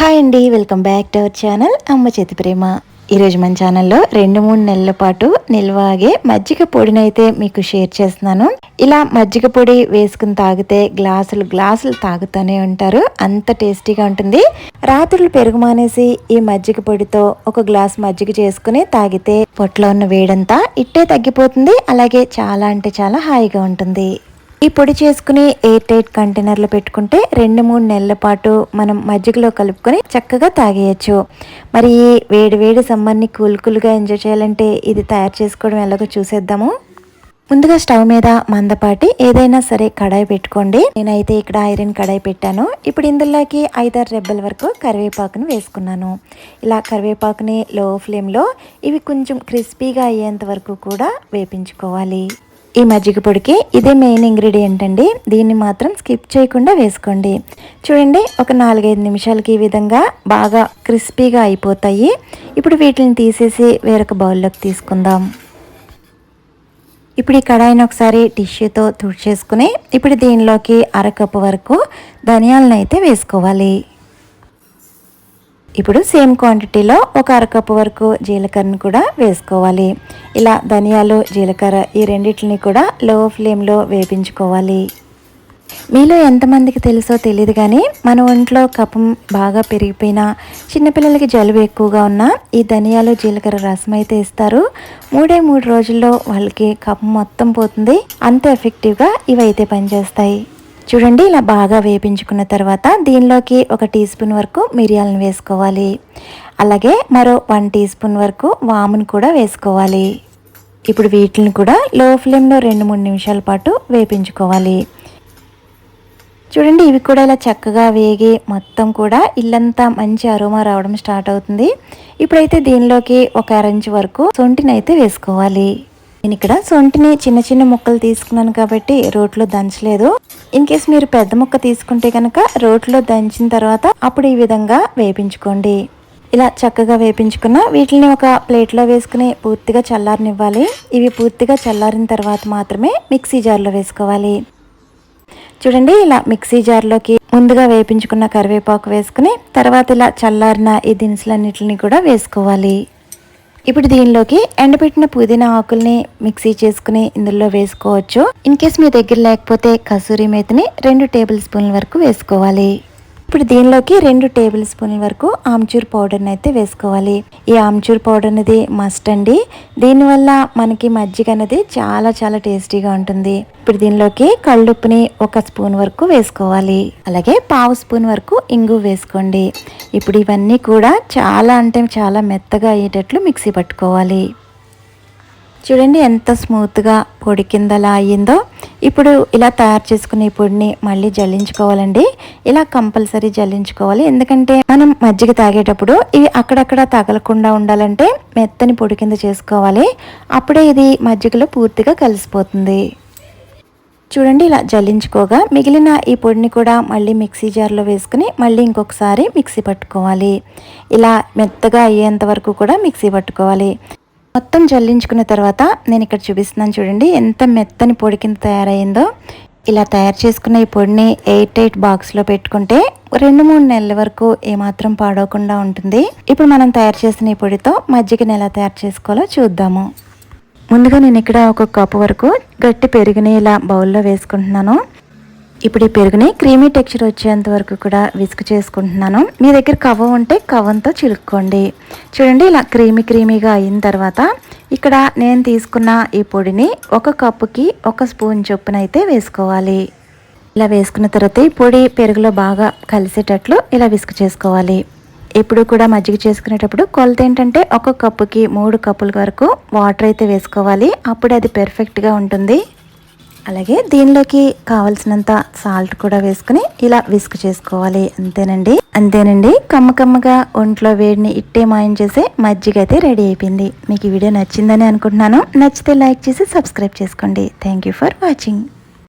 Hi అండి, welcome back to our channel అమ్మ చేతి ప్రేమ. ఈరోజు మన ఛానల్లో 2-3 నెలల పాటు నిల్వాగే మజ్జిగ పొడినైతే మీకు షేర్ చేస్తున్నాను. ఇలా మజ్జిగ పొడి వేసుకుని తాగితే గ్లాసులు తాగుతూనే ఉంటారు, అంత టేస్టీగా ఉంటుంది. రాత్రులు పెరుగు మానేసి ఈ మజ్జిగ పొడితో ఒక గ్లాస్ మజ్జిగ చేసుకుని తాగితే పొట్టలో ఉన్న వేడంతా ఇట్టే తగ్గిపోతుంది. అలాగే చాలా అంటే చాలా హాయిగా ఉంటుంది. ఈ పొడి చేసుకుని ఎయిర్ టైట్ కంటైనర్లో పెట్టుకుంటే 2-3 నెలల పాటు మనం మజ్జిగలో కలుపుకొని చక్కగా తాగేయచ్చు. మరి ఈ వేడి సమ్మర్ని కూల్గా ఎంజాయ్ చేయాలంటే ఇది తయారు చేసుకోవడం ఎలాగో చూసేద్దాము. ముందుగా స్టవ్ మీద మందపాటి ఏదైనా సరే కడాయి పెట్టుకోండి. నేనైతే ఇక్కడ ఐరన్ కడాయి పెట్టాను. ఇప్పుడు ఇందులోకి 5-6 రెబ్బల వరకు కరివేపాకును వేసుకున్నాను. ఇలా కరివేపాకుని లో ఫ్లేమ్లో ఇవి కొంచెం క్రిస్పీగా అయ్యేంత వరకు కూడా వేపించుకోవాలి. ఈ మజ్జిగ పొడికి ఇదే మెయిన్ ఇంగ్రీడియంట్ అండి, దీన్ని మాత్రం స్కిప్ చేయకుండా వేసుకోండి. చూడండి, ఒక 4-5 నిమిషాలకి ఈ విధంగా బాగా క్రిస్పీగా అయిపోతాయి. ఇప్పుడు వీటిని తీసేసి వేరొక బౌల్లోకి తీసుకుందాం. ఇప్పుడు ఈ కడాయిని ఒకసారి టిష్యూతో తుడిచేసుకుని ఇప్పుడు దీనిలోకి 1/2 కప్పు వరకు ధనియాలను అయితే వేసుకోవాలి. ఇప్పుడు సేమ్ క్వాంటిటీలో ఒక 1/2 కప్పు వరకు జీలకర్రను కూడా వేసుకోవాలి. ఇలా ధనియాలు, జీలకర్ర ఈ రెండింటిని కూడా లో ఫ్లేమ్లో వేపించుకోవాలి. మీలో ఎంతమందికి తెలుసో తెలియదు కానీ మన ఒంట్లో కఫం బాగా పెరిగిపోయినా, చిన్నపిల్లలకి జలుబు ఎక్కువగా ఉన్నా ఈ ధనియాలు, జీలకర్ర రసం అయితే ఇస్తారు. 3 రోజుల్లో వాళ్ళకి కఫం మొత్తం పోతుంది. అంత ఎఫెక్టివ్గా ఇవైతే పనిచేస్తాయి. చూడండి, ఇలా బాగా వేపించుకున్న తర్వాత దీనిలోకి 1 టీ స్పూన్ వరకు మిరియాలను వేసుకోవాలి. అలాగే మరో 1 టీ స్పూన్ వరకు వామును కూడా వేసుకోవాలి. ఇప్పుడు వీటిని కూడా లో ఫ్లేమ్లో 2-3 నిమిషాల పాటు వేపించుకోవాలి. చూడండి, ఇవి కూడా ఇలా చక్కగా వేగి మొత్తం కూడా ఇల్లంతా మంచి అరోమా రావడం స్టార్ట్ అవుతుంది. ఇప్పుడైతే దీనిలోకి 1/2 ఇంచు వరకు సొంటిని అయితే వేసుకోవాలి. నేను ఇక్కడ సొంటిని చిన్న ముక్కలు తీసుకున్నాను కాబట్టి రోట్లో దంచలేదు. ఇన్ కేస్ మీరు పెద్ద ముక్క తీసుకుంటే కనుక రోట్లో దంచిన తర్వాత అప్పుడు ఈ విధంగా వేపించుకోండి. ఇలా చక్కగా వేపించుకున్న వీటిని ఒక ప్లేట్లో వేసుకుని పూర్తిగా చల్లారనివ్వాలి. ఇవి పూర్తిగా చల్లారిన తర్వాత మాత్రమే మిక్సీ జార్లో వేసుకోవాలి. చూడండి, ఇలా మిక్సీ జార్లోకి ముందుగా వేపించుకున్న కరివేపాకు వేసుకుని తర్వాత ఇలా చల్లారిన ఈ దినుసులన్నిటిని కూడా వేసుకోవాలి. ఇప్పుడు దీనిలోకి ఎండబెట్టిన పుదీనా ఆకుల్ని మిక్సీ చేసుకుని ఇందులో వేసుకోవచ్చు. ఇన్ కేస్ మీ దగ్గర లేకపోతే కసూరి మేతిని 2 టేబుల్ స్పూన్ల వరకు వేసుకోవాలి. ఇప్పుడు దీనిలోకి 2 టేబుల్ స్పూన్ల వరకు ఆమ్చూర్ పౌడర్ని అయితే వేసుకోవాలి. ఈ ఆమ్చూర్ పౌడర్ అనేది మస్ట్ అండి. దీనివల్ల మనకి మజ్జిగ అనేది చాలా టేస్టీగా ఉంటుంది. ఇప్పుడు దీనిలోకి కళ్ళుప్పుని 1 స్పూన్ వరకు వేసుకోవాలి. అలాగే 1/2 స్పూన్ వరకు ఇంగు వేసుకోండి. ఇప్పుడు ఇవన్నీ కూడా చాలా మెత్తగా అయ్యేటట్లు మిక్సీ పట్టుకోవాలి. చూడండి, ఎంత స్మూత్గా పొడి కిందలా అయ్యిందో. ఇప్పుడు ఇలా తయారు చేసుకునే పొడిని మళ్ళీ జల్లించుకోవాలండి. ఇలా కంపల్సరీ జల్లించుకోవాలి, ఎందుకంటే మనం మజ్జిగ తాగేటప్పుడు ఇవి అక్కడక్కడ తగలకుండా ఉండాలంటే మెత్తని పొడి కింద చేసుకోవాలి. అప్పుడే ఇది మజ్జిగలో పూర్తిగా కలిసిపోతుంది. చూడండి, ఇలా జల్లించుకోగా మిగిలిన ఈ పొడిని కూడా మళ్ళీ మిక్సీ జార్లో వేసుకుని మళ్ళీ ఇంకొకసారి మిక్సీ పట్టుకోవాలి. ఇలా మెత్తగా అయ్యేంత వరకు కూడా మిక్సీ పట్టుకోవాలి. మొత్తం జల్లించుకున్న తర్వాత నేను ఇక్కడ చూపిస్తున్నాను. చూడండి, ఎంత మెత్తని పొడి కింద తయారైందో. ఇలా తయారు చేసుకున్న ఈ పొడిని ఎయిర్ టైట్ బాక్స్లో పెట్టుకుంటే 2-3 నెలల వరకు ఏమాత్రం పాడవకుండా ఉంటుంది. ఇప్పుడు మనం తయారు చేసిన ఈ పొడితో మజ్జిగని ఎలా తయారు చేసుకోవాలో చూద్దాము. ముందుగా నేను ఇక్కడ 1 కప్పు వరకు గట్టి పెరుగుని ఇలా బౌల్లో వేసుకుంటున్నాను. ఇప్పుడు ఈ పెరుగుని క్రీమీ టెక్స్చర్ వచ్చేంత వరకు కూడా విస్క్ చేసుకుంటున్నాను. మీ దగ్గర కవ్వం ఉంటే కవ్వంతో చిలుక్కోండి. చూడండి, ఇలా క్రీమీగా అయిన తర్వాత ఇక్కడ నేను తీసుకున్న ఈ పొడిని 1 కప్పుకి 1 స్పూన్ చొప్పున అయితే వేసుకోవాలి. ఇలా వేసుకున్న తర్వాత ఈ పొడి పెరుగులో బాగా కలిసేటట్లు ఇలా విస్క్ చేసుకోవాలి. ఎప్పుడు కూడా మజ్జిగ చేసుకునేటప్పుడు కొలత ఏంటంటే 1 కప్పుకి 3 కప్పుల వరకు వాటర్ అయితే వేసుకోవాలి. అప్పుడు అది పెర్ఫెక్ట్గా ఉంటుంది. అలాగే దీనిలోకి కావలసినంత సాల్ట్ కూడా వేసుకుని ఇలా విస్క్ చేసుకోవాలి. అంతేనండి, కమ్మగా ఒంట్లో వేడిని ఇట్టే మాయం చేసే మజ్జిగ అయితే రెడీ అయిపోయింది. మీకు ఈ వీడియో నచ్చిందని అనుకుంటున్నాను. నచ్చితే లైక్ చేసి సబ్స్క్రైబ్ చేసుకోండి. Thank you for watching.